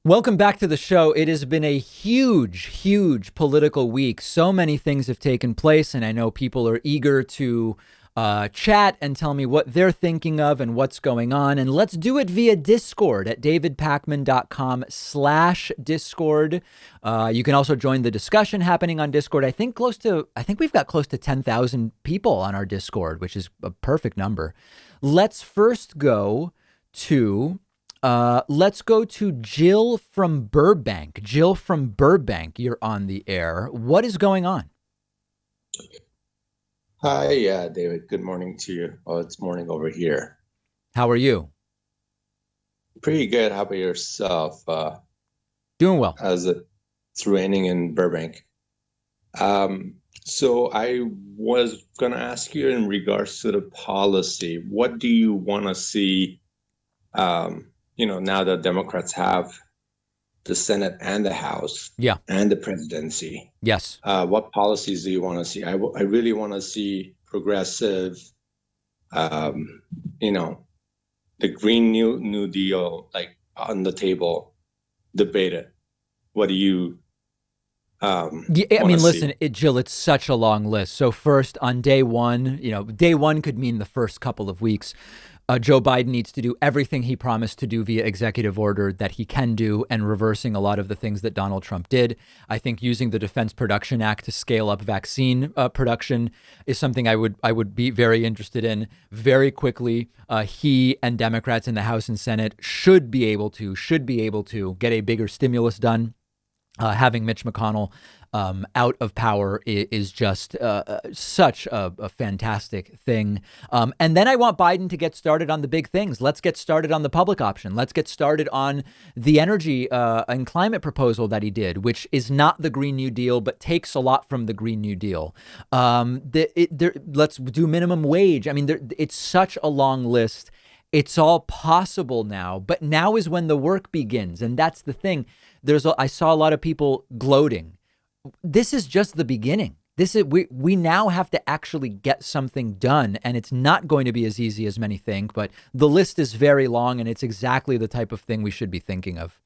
Welcome back to the show. It has been a huge political week. So many things have taken place, and I know people are eager to chat and tell me what they're thinking of and what's going on. And let's do it via Discord at davidpakman.com/Discord. You can also join the discussion happening on Discord. I think we've got close to 10,000 people on our Discord, which is a perfect number. Let's first go to Jill from Burbank. Jill from Burbank, you're on the air. What is going on? Hi, David. Good morning to you. Oh, it's morning over here. How are you? Pretty good. How about yourself? Doing well. It's raining in Burbank. So I was going to ask you in regards to the policy, what do you want to see, now that Democrats have the Senate and the House and the presidency? Yes. What policies do you want to see? I really want to see progressive, the Green New Deal, like on the table, debated. What do you listen, Jill, it's such a long list. So first, on day one, day one could mean the first couple of weeks. Joe Biden needs to do everything he promised to do via executive order that he can do, and reversing a lot of the things that Donald Trump did. I think using the Defense Production Act to scale up vaccine production is something I would be very interested in very quickly. He and Democrats in the House and Senate should be able to get a bigger stimulus done. Having Mitch McConnell out of power is just such a fantastic thing. And then I want Biden to get started on the big things. Let's get started on the public option. Let's get started on the energy and climate proposal that he did, which is not the Green New Deal, but takes a lot from the Green New Deal. Let's do minimum wage. I mean, it's such a long list. It's all possible now, but now is when the work begins. And that's the thing. I saw a lot of people gloating. This is just the beginning. We now have to actually get something done, and it's not going to be as easy as many think, but the list is very long, and it's exactly the type of thing we should be thinking of.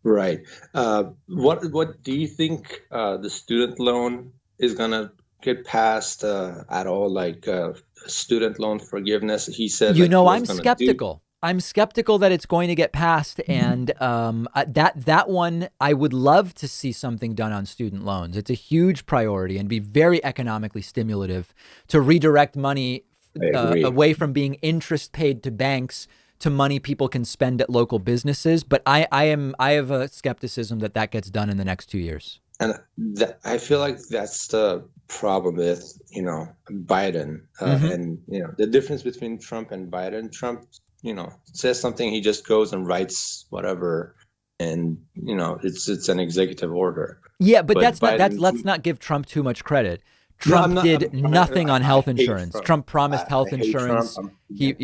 Right. What do you think the student loan is going to get passed at all? Like student loan forgiveness? He said, I'm skeptical. I'm skeptical that it's going to get passed, and that one, I would love to see something done on student loans. It's a huge priority and be very economically stimulative to redirect money away from being interest paid to banks to money people can spend at local businesses. But I have a skepticism that gets done in the next 2 years. And I feel like that's the problem with, Biden and, the difference between Trump and Biden. Trump, says something, he just goes and writes whatever, and it's an executive order. Yeah, but let's not give Trump too much credit. Trump did nothing on health insurance. Trump promised health insurance. I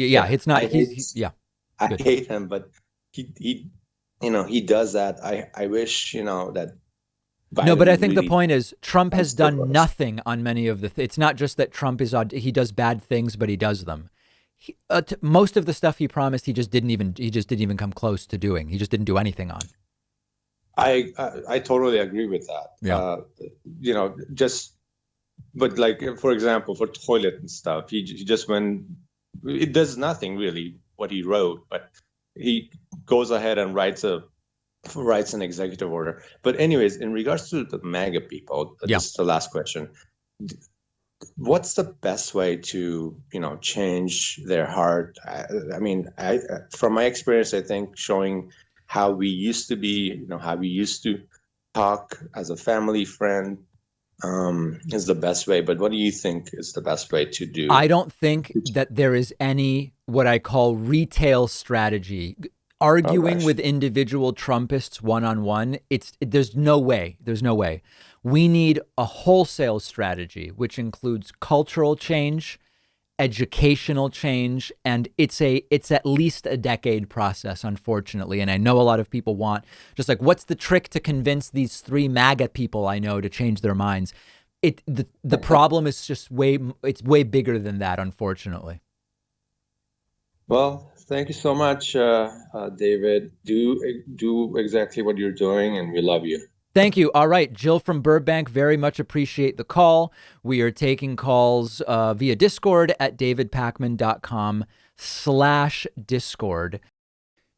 hate him, but he does that. I wish that. Biden no, but I think the point is Trump has done nothing on many of the. It's not just that Trump he does bad things, but he does them. Most of the stuff he promised, he just didn't even come close to doing. He just didn't do anything on. I totally agree with that. Yeah. But like, for example, for toilet and stuff, he just it does nothing really what he wrote, but he goes ahead and writes an executive order. But anyways, in regards to the MAGA people, this is the last question. What's the best way to, change their heart? I mean, from my experience, I think showing how we used to be, how we used to talk as a family friend is the best way. But what do you think is the best way to do? I don't think that there is any what I call retail strategy. Arguing with individual Trumpists one-on-one, there's no way. We need a wholesale strategy, which includes cultural change, educational change, and it's at least a decade process, unfortunately. And I know a lot of people want just like, what's the trick to convince these 3 MAGA people I know to change their minds? The problem is just way bigger than that, unfortunately. Well, Thank you so much, David. Do exactly what you're doing, and we love you. Thank you. All right, Jill from Burbank, very much appreciate the call. We are taking calls via Discord at davidpakman.com/Discord.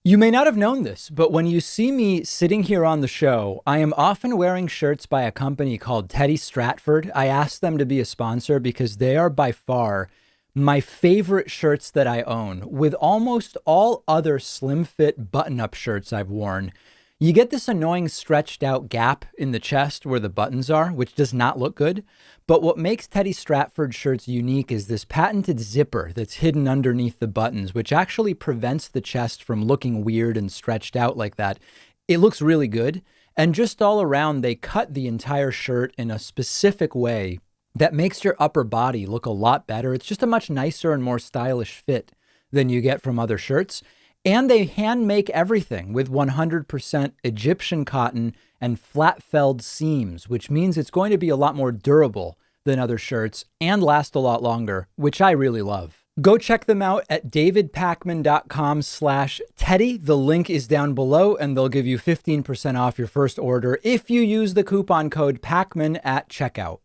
You may not have known this, but when you see me sitting here on the show, I am often wearing shirts by a company called Teddy Stratford. I asked them to be a sponsor because they are by far my favorite shirts that I own. With almost all other slim fit button-up shirts I've worn, you get this annoying stretched out gap in the chest where the buttons are, which does not look good. But what makes Teddy Stratford shirts unique is this patented zipper that's hidden underneath the buttons, which actually prevents the chest from looking weird and stretched out like that. It looks really good. And just all around, they cut the entire shirt in a specific way that makes your upper body look a lot better. It's just a much nicer and more stylish fit than you get from other shirts. And they hand make everything with 100% Egyptian cotton and flat felled seams, which means it's going to be a lot more durable than other shirts and last a lot longer, which I really love. Go check them out at davidpakman.com/Teddy. The link is down below and they'll give you 15% off your first order if you use the coupon code PAKMAN at checkout.